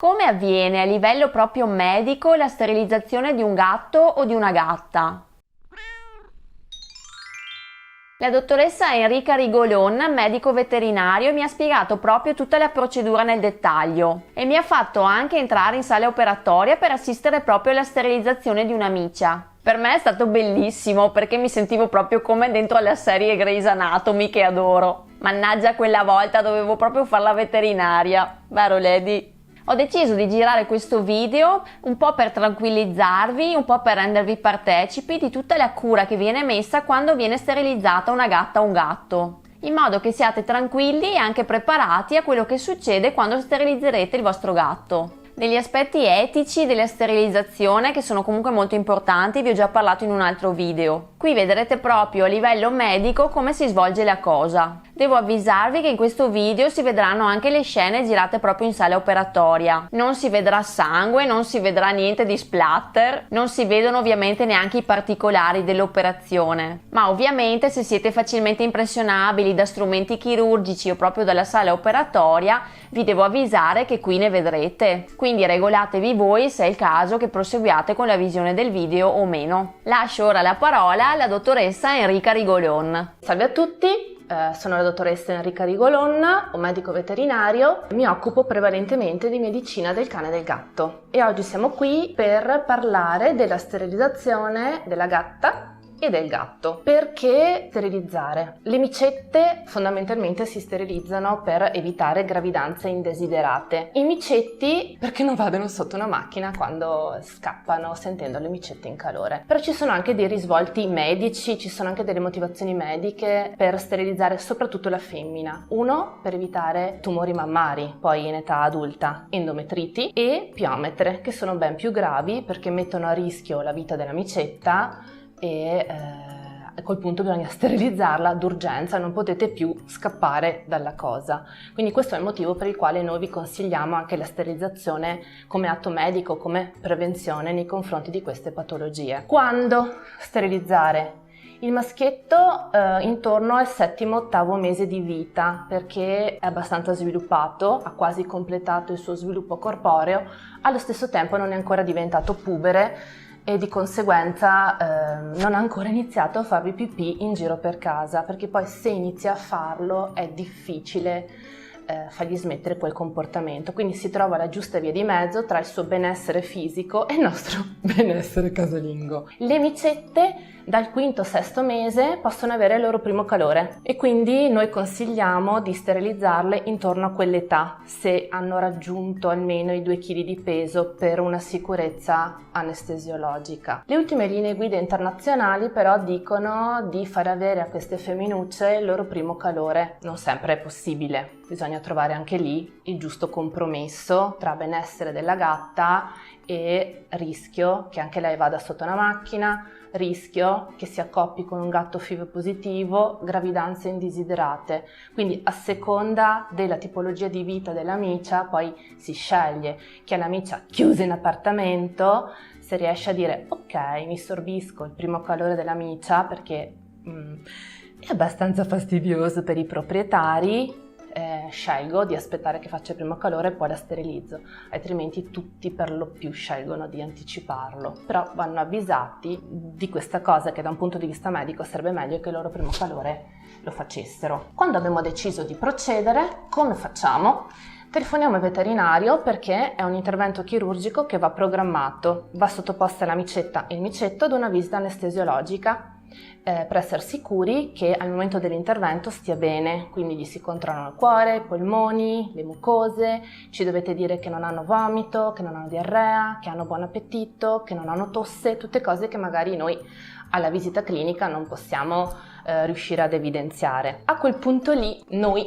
Come avviene a livello proprio medico la sterilizzazione di un gatto o di una gatta? La dottoressa Enrica Rigolon, medico veterinario, mi ha spiegato proprio tutta la procedura nel dettaglio e mi ha fatto anche entrare in sala operatoria per assistere proprio alla sterilizzazione di una miccia. Per me è stato bellissimo perché mi sentivo proprio come dentro alla serie Grey's Anatomy che adoro. Mannaggia, quella volta dovevo proprio fare la veterinaria, vero Lady? Ho deciso di girare questo video un po' per tranquillizzarvi, un po' per rendervi partecipi di tutta la cura che viene messa quando viene sterilizzata una gatta o un gatto, in modo che siate tranquilli e anche preparati a quello che succede quando sterilizzerete il vostro gatto. Degli aspetti etici della sterilizzazione che sono comunque molto importanti, vi ho già parlato in un altro video. Qui vedrete proprio a livello medico come si svolge la cosa. Devo avvisarvi che in questo video si vedranno anche le scene girate proprio in sala operatoria. Non si vedrà sangue, non si vedrà niente di splatter, non si vedono ovviamente neanche i particolari dell'operazione. Ma ovviamente se siete facilmente impressionabili da strumenti chirurgici o proprio dalla sala operatoria, vi devo avvisare che qui ne vedrete. Quindi regolatevi voi se è il caso che proseguiate con la visione del video o meno. Lascio ora la parola alla dottoressa Enrica Rigolon. Salve a tutti! Sono la dottoressa Enrica Rigolon, un medico veterinario. Mi occupo prevalentemente di medicina del cane e del gatto e oggi siamo qui per parlare della sterilizzazione della gatta e del gatto. Perché sterilizzare? Le micette fondamentalmente si sterilizzano per evitare gravidanze indesiderate. I micetti perché non vadano sotto una macchina quando scappano sentendo le micette in calore. Però ci sono anche dei risvolti medici, ci sono anche delle motivazioni mediche per sterilizzare soprattutto la femmina. Uno, per evitare tumori mammari, poi in età adulta, endometriti e piometre, che sono ben più gravi perché mettono a rischio la vita della micetta e a quel punto bisogna sterilizzarla d'urgenza, non potete più scappare dalla cosa. Quindi questo è il motivo per il quale noi vi consigliamo anche la sterilizzazione come atto medico, come prevenzione nei confronti di queste patologie. Quando sterilizzare? Il maschietto intorno al 7-8 mese di vita, perché è abbastanza sviluppato, ha quasi completato il suo sviluppo corporeo, allo stesso tempo non è ancora diventato pubere e di conseguenza non ha ancora iniziato a farvi pipì in giro per casa, perché poi se inizia a farlo è difficile fargli smettere quel comportamento, quindi si trova la giusta via di mezzo tra il suo benessere fisico e il nostro benessere casalingo. Le micette dal 5-6 mese possono avere il loro primo calore e quindi noi consigliamo di sterilizzarle intorno a quell'età se hanno raggiunto almeno i 2 kg di peso per una sicurezza anestesiologica. Le ultime linee guida internazionali però dicono di far avere a queste femminucce il loro primo calore. Non sempre è possibile, bisogna trovare anche lì il giusto compromesso tra benessere della gatta e rischio che anche lei vada sotto una macchina, rischio che si accoppi con un gatto FIV positivo, gravidanze indesiderate. Quindi a seconda della tipologia di vita della miccia poi si sceglie. Chi ha la miccia chiusa in appartamento, se riesce a dire ok, mi sorbisco il primo calore della miccia perché è abbastanza fastidioso per i proprietari, scelgo di aspettare che faccia il primo calore e poi la sterilizzo, altrimenti tutti per lo più scelgono di anticiparlo, però vanno avvisati di questa cosa che da un punto di vista medico sarebbe meglio che il loro primo calore lo facessero. Quando abbiamo deciso di procedere, come facciamo? Telefoniamo il veterinario perché è un intervento chirurgico che va programmato, va sottoposta la micetta e il micetto ad una visita anestesiologica per essere sicuri che al momento dell'intervento stia bene, quindi gli si controllano il cuore, i polmoni, le mucose, ci dovete dire che non hanno vomito, che non hanno diarrea, che hanno buon appetito, che non hanno tosse, tutte cose che magari noi alla visita clinica non possiamo riuscire ad evidenziare. A quel punto lì noi,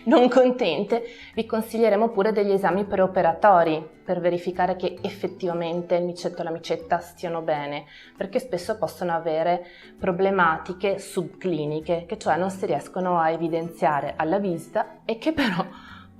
non contente, vi consiglieremo pure degli esami preoperatori per verificare che effettivamente il micetto e la micetta stiano bene, perché spesso possono avere problematiche subcliniche, che cioè non si riescono a evidenziare alla visita e che però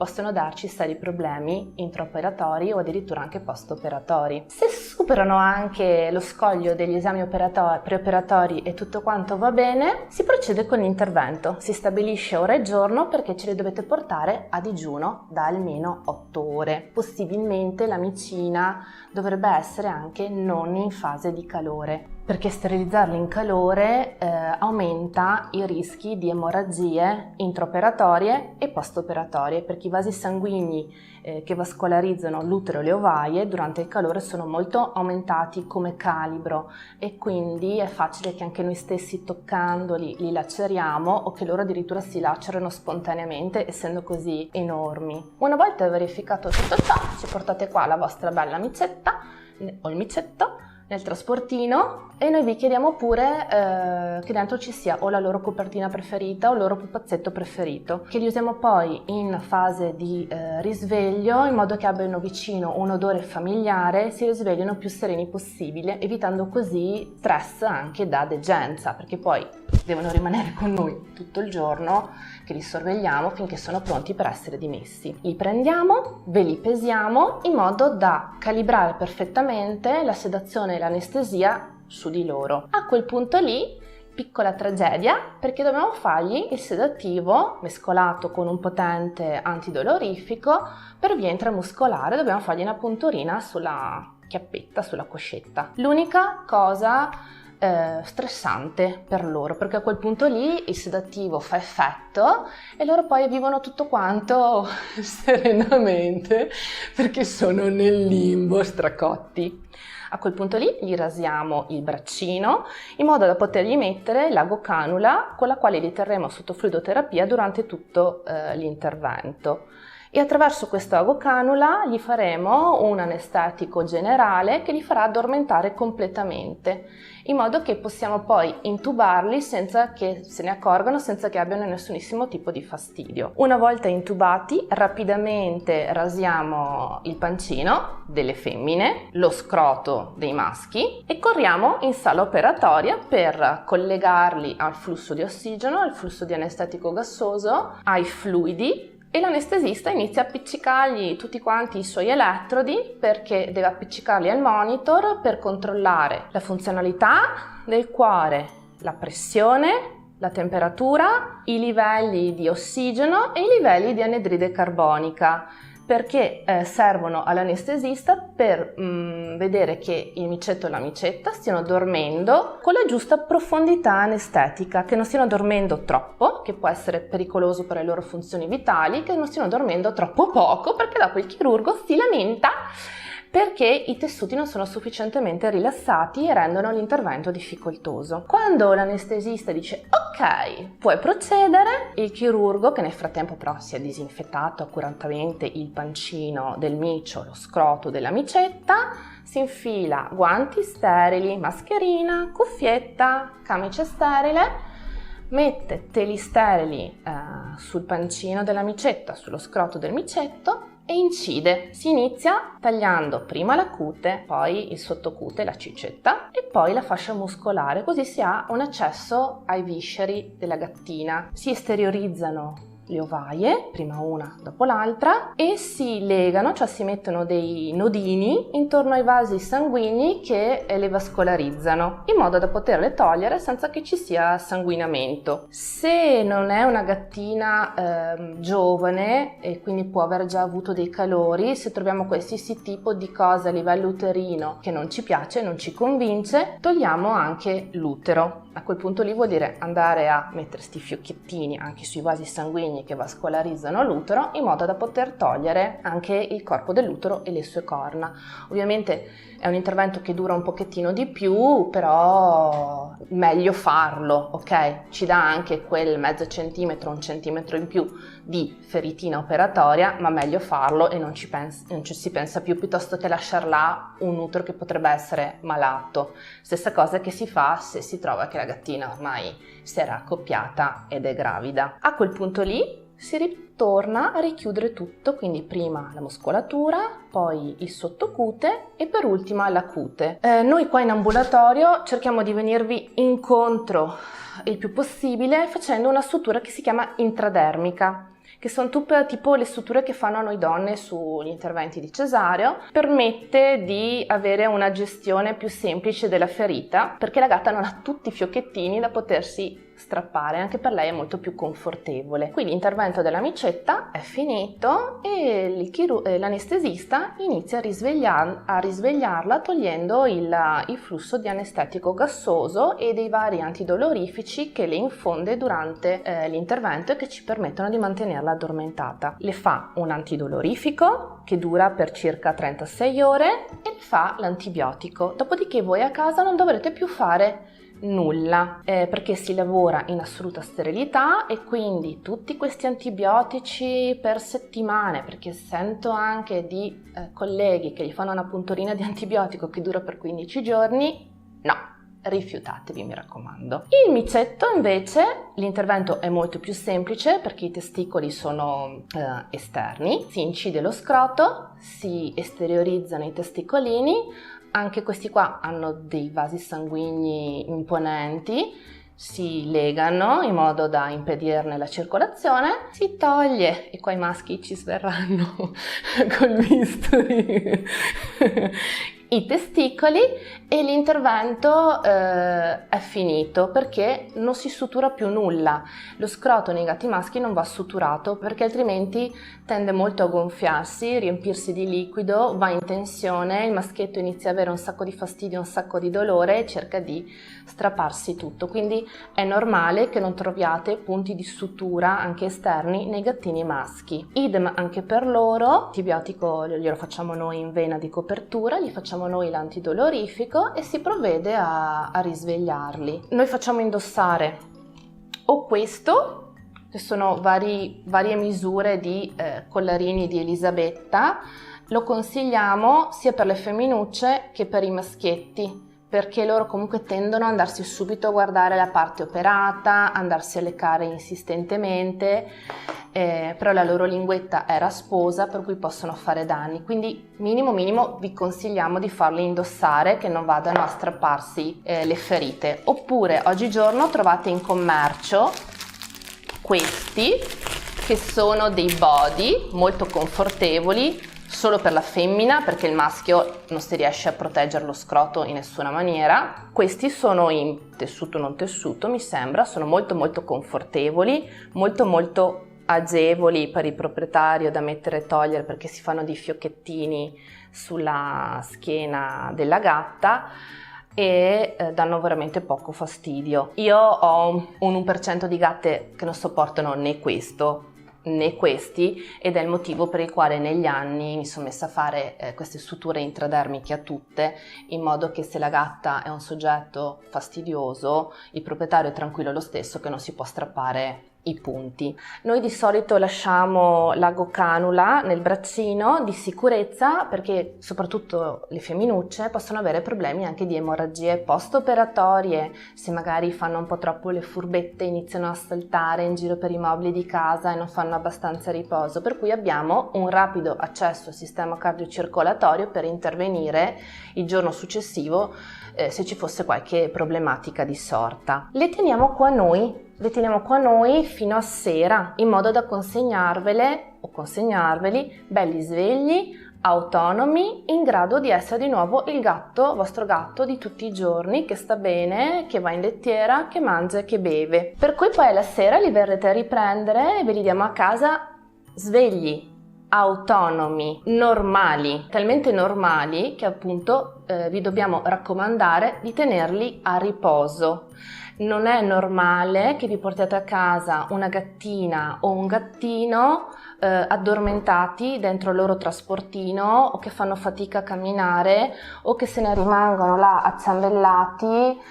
possono darci seri problemi intraoperatori o addirittura anche post-operatori. Se superano anche lo scoglio degli esami preoperatori e tutto quanto va bene, si procede con l'intervento. Si stabilisce ora e giorno perché ce li dovete portare a digiuno da almeno 8 ore. Possibilmente la micina dovrebbe essere anche non in fase di calore, perché sterilizzarli in calore aumenta i rischi di emorragie intraoperatorie e post-operatorie, perché i vasi sanguigni che vascolarizzano l'utero e le ovaie durante il calore sono molto aumentati come calibro e quindi è facile che anche noi stessi toccandoli li laceriamo o che loro addirittura si lacerano spontaneamente essendo così enormi. Una volta verificato tutto ciò, ci portate qua la vostra bella micetta o il micetto nel trasportino e noi vi chiediamo pure che dentro ci sia o la loro copertina preferita o il loro pupazzetto preferito, che li usiamo poi in fase di risveglio in modo che abbiano vicino un odore familiare e si risvegliano più sereni possibile, evitando così stress anche da degenza, perché poi devono rimanere con noi tutto il giorno che li sorvegliamo finché sono pronti per essere dimessi. Li prendiamo, ve li pesiamo in modo da calibrare perfettamente la sedazione e l'anestesia su di loro. A quel punto lì, piccola tragedia, perché dobbiamo fargli il sedativo mescolato con un potente antidolorifico per via intramuscolare, dobbiamo fargli una punturina sulla chiappetta, sulla coscetta. L'unica cosa stressante per loro, perché a quel punto lì il sedativo fa effetto e loro poi vivono tutto quanto serenamente perché sono nel limbo stracotti. A quel punto lì gli rasiamo il braccino in modo da potergli mettere l'agocanula con la quale li terremo sotto fluidoterapia durante tutto l'intervento. E attraverso questa agocanula gli faremo un anestetico generale che li farà addormentare completamente, in modo che possiamo poi intubarli senza che se ne accorgano, senza che abbiano nessunissimo tipo di fastidio. Una volta intubati, rapidamente rasiamo il pancino delle femmine, lo scroto dei maschi e corriamo in sala operatoria per collegarli al flusso di ossigeno, al flusso di anestetico gassoso, ai fluidi. E l'anestesista inizia a appiccicargli tutti quanti i suoi elettrodi perché deve appiccicarli al monitor per controllare la funzionalità del cuore, la pressione, la temperatura, i livelli di ossigeno e i livelli di anidride carbonica, perché servono all'anestesista per vedere che il micetto e la micetta stiano dormendo con la giusta profondità anestetica, che non stiano dormendo troppo, che può essere pericoloso per le loro funzioni vitali, che non stiano dormendo troppo poco, perché dopo il chirurgo si lamenta perché i tessuti non sono sufficientemente rilassati e rendono l'intervento difficoltoso. Quando l'anestesista dice ok, puoi procedere, il chirurgo, che nel frattempo però si è disinfettato accuratamente il pancino del micio, lo scroto della micetta, si infila guanti sterili, mascherina, cuffietta, camice sterile, mette teli sterili sul pancino della micetta, sullo scroto del micetto e incide. Si inizia tagliando prima la cute, poi il sottocute, la cicetta e poi la fascia muscolare, così si ha un accesso ai visceri della gattina. Si esteriorizzano le ovaie, prima una dopo l'altra, e si legano, cioè si mettono dei nodini intorno ai vasi sanguigni che le vascolarizzano, in modo da poterle togliere senza che ci sia sanguinamento. Se non è una gattina giovane e quindi può aver già avuto dei calori, se troviamo qualsiasi tipo di cosa a livello uterino che non ci piace, non ci convince, togliamo anche l'utero. A quel punto lì vuol dire andare a mettere sti fiocchettini anche sui vasi sanguigni che vascolarizzano l'utero, in modo da poter togliere anche il corpo dell'utero e le sue corna. Ovviamente è un intervento che dura un pochettino di più, però meglio farlo, ok? Ci dà anche quel mezzo centimetro, un centimetro in più di feritina operatoria, ma meglio farlo e non ci si pensa più, piuttosto che lasciar là un utero che potrebbe essere malato. Stessa cosa che si fa se si trova che la gattina ormai si era accoppiata ed è gravida. A quel punto lì si ritorna a richiudere tutto, quindi prima la muscolatura, poi il sottocute e per ultima la cute. Noi qua in ambulatorio cerchiamo di venirvi incontro il più possibile facendo una sutura che si chiama intradermica, che sono tipo le suture che fanno a noi donne sugli interventi di cesareo, permette di avere una gestione più semplice della ferita, perché la gatta non ha tutti i fiocchettini da potersi strappare, anche per lei è molto più confortevole. Qui l'intervento della micetta è finito e l'anestesista inizia a risvegliarla togliendo il flusso di anestetico gassoso e dei vari antidolorifici che le infonde durante l'intervento e che ci permettono di mantenerla addormentata. Le fa un antidolorifico che dura per circa 36 ore e le fa l'antibiotico. Dopodiché voi a casa non dovrete più fare nulla, perché si lavora in assoluta sterilità e quindi tutti questi antibiotici per settimane, perché sento anche di colleghi che gli fanno una punturina di antibiotico che dura per 15 giorni, no, rifiutatevi, mi raccomando. Il micetto invece l'intervento è molto più semplice perché i testicoli sono esterni, si incide lo scroto, si esteriorizzano i testicolini. Anche questi qua hanno dei vasi sanguigni imponenti, si legano in modo da impedirne la circolazione, si toglie, e qua i maschi ci sverranno col bisturi, i testicoli e l'intervento è finito perché non si sutura più nulla. Lo scroto nei gatti maschi non va suturato perché altrimenti tende molto a gonfiarsi, riempirsi di liquido, va in tensione, il maschietto inizia ad avere un sacco di fastidio, un sacco di dolore e cerca di strapparsi tutto. Quindi è normale che non troviate punti di sutura anche esterni nei gattini maschi. Idem anche per loro, l'antibiotico glielo facciamo noi in vena di copertura, gli facciamo noi l'antidolorifico e si provvede a risvegliarli. Noi facciamo indossare o questo, che sono varie misure di collarini di Elisabetta, lo consigliamo sia per le femminucce che per i maschietti, perché loro comunque tendono ad andarsi subito a guardare la parte operata, andarsi a leccare insistentemente, però la loro linguetta è rasposa per cui possono fare danni, quindi minimo vi consigliamo di farli indossare che non vadano a strapparsi le ferite. Oppure oggigiorno trovate in commercio questi che sono dei body molto confortevoli solo per la femmina, perché il maschio non si riesce a proteggere lo scroto in nessuna maniera. Questi sono in tessuto non tessuto, mi sembra, sono molto confortevoli, molto agevoli per il proprietario da mettere e togliere perché si fanno dei fiocchettini sulla schiena della gatta e danno veramente poco fastidio. Io ho un 1% di gatte che non sopportano né questo né questi ed è il motivo per il quale negli anni mi sono messa a fare queste suture intradermiche a tutte, in modo che se la gatta è un soggetto fastidioso il proprietario è tranquillo lo stesso che non si può strappare i punti. Noi di solito lasciamo la gocanula nel braccino di sicurezza perché soprattutto le femminucce possono avere problemi anche di emorragie post-operatorie, se magari fanno un po' troppo le furbette, iniziano a saltare in giro per i mobili di casa e non fanno abbastanza riposo, per cui abbiamo un rapido accesso al sistema cardiocircolatorio per intervenire il giorno successivo se ci fosse qualche problematica di sorta. Le teniamo qua noi fino a sera in modo da consegnarvele o consegnarveli belli svegli, autonomi, in grado di essere di nuovo il vostro gatto di tutti i giorni, che sta bene, che va in lettiera, che mangia e che beve. Per cui poi alla sera li verrete a riprendere e ve li diamo a casa svegli, autonomi, normali, talmente normali che appunto vi dobbiamo raccomandare di tenerli a riposo. Non è normale che vi portate a casa una gattina o un gattino addormentati dentro il loro trasportino o che fanno fatica a camminare o che se ne rimangono là acciambellati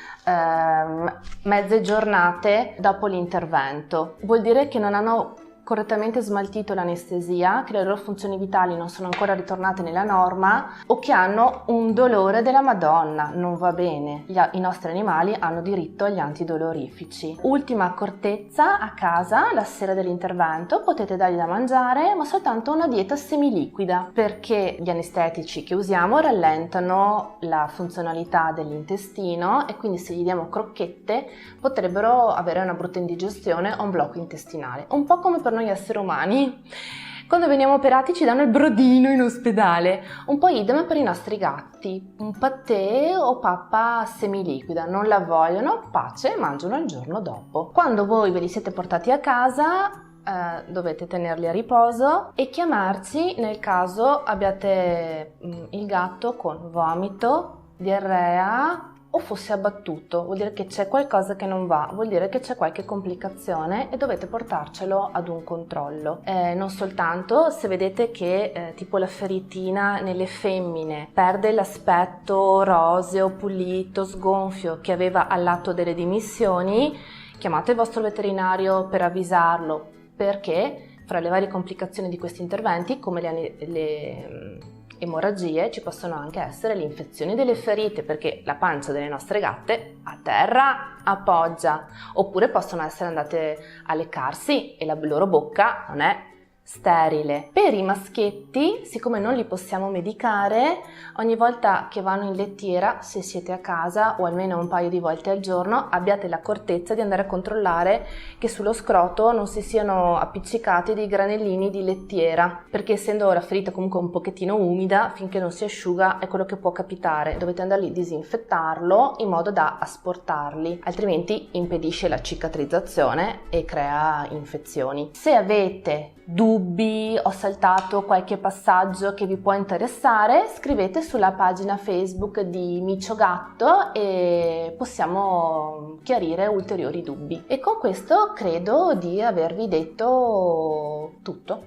mezze giornate dopo l'intervento. Vuol dire che non hanno correttamente smaltito l'anestesia, che le loro funzioni vitali non sono ancora ritornate nella norma o che hanno un dolore della Madonna. Non va bene, i nostri animali hanno diritto agli antidolorifici. Ultima accortezza: a casa la sera dell'intervento potete dargli da mangiare ma soltanto una dieta semiliquida, perché gli anestetici che usiamo rallentano la funzionalità dell'intestino e quindi se gli diamo crocchette potrebbero avere una brutta indigestione o un blocco intestinale, un po' come per noi noi esseri umani. Quando veniamo operati ci danno il brodino in ospedale, un po' idem per i nostri gatti, un patè o pappa semiliquida, non la vogliono, pace, mangiano il giorno dopo. Quando voi ve li siete portati a casa dovete tenerli a riposo e chiamarci nel caso abbiate il gatto con vomito, diarrea o fosse abbattuto, vuol dire che c'è qualcosa che non va, vuol dire che c'è qualche complicazione e dovete portarcelo ad un controllo. Non soltanto se vedete che tipo la feritina nelle femmine perde l'aspetto roseo, pulito, sgonfio che aveva al lato delle dimissioni, chiamate il vostro veterinario per avvisarlo, perché fra le varie complicazioni di questi interventi, come le emorragie, ci possono anche essere le infezioni delle ferite, perché la pancia delle nostre gatte a terra appoggia, oppure possono essere andate a leccarsi e la loro bocca non è sterile. Per i maschietti, siccome non li possiamo medicare, ogni volta che vanno in lettiera, se siete a casa o almeno un paio di volte al giorno, abbiate l'accortezza di andare a controllare che sullo scroto non si siano appiccicati dei granellini di lettiera, perché essendo la ferita comunque un pochettino umida, finché non si asciuga è quello che può capitare. Dovete andare lì a disinfettarlo in modo da asportarli, altrimenti impedisce la cicatrizzazione e crea infezioni. Se avete dubbi, ho saltato qualche passaggio che vi può interessare, scrivete sulla pagina Facebook di Micio Gatto e possiamo chiarire ulteriori dubbi. E con questo credo di avervi detto tutto.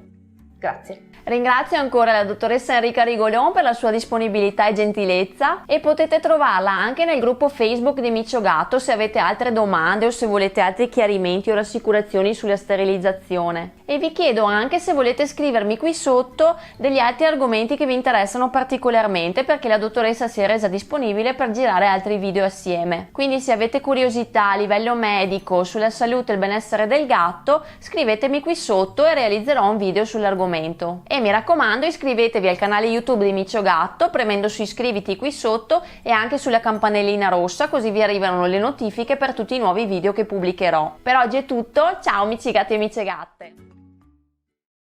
Grazie. Ringrazio ancora la dottoressa Enrica Rigolon per la sua disponibilità e gentilezza e potete trovarla anche nel gruppo Facebook di Micio Gatto se avete altre domande o se volete altri chiarimenti o rassicurazioni sulla sterilizzazione. E vi chiedo anche se volete scrivermi qui sotto degli altri argomenti che vi interessano particolarmente, perché la dottoressa si è resa disponibile per girare altri video assieme. Quindi se avete curiosità a livello medico sulla salute e il benessere del gatto, scrivetemi qui sotto e realizzerò un video sull'argomento. E mi raccomando, iscrivetevi al canale YouTube di Micio Gatto premendo su iscriviti qui sotto e anche sulla campanellina rossa, così vi arrivano le notifiche per tutti i nuovi video che pubblicherò. Per oggi è tutto, ciao amici gatti e amiche gatte!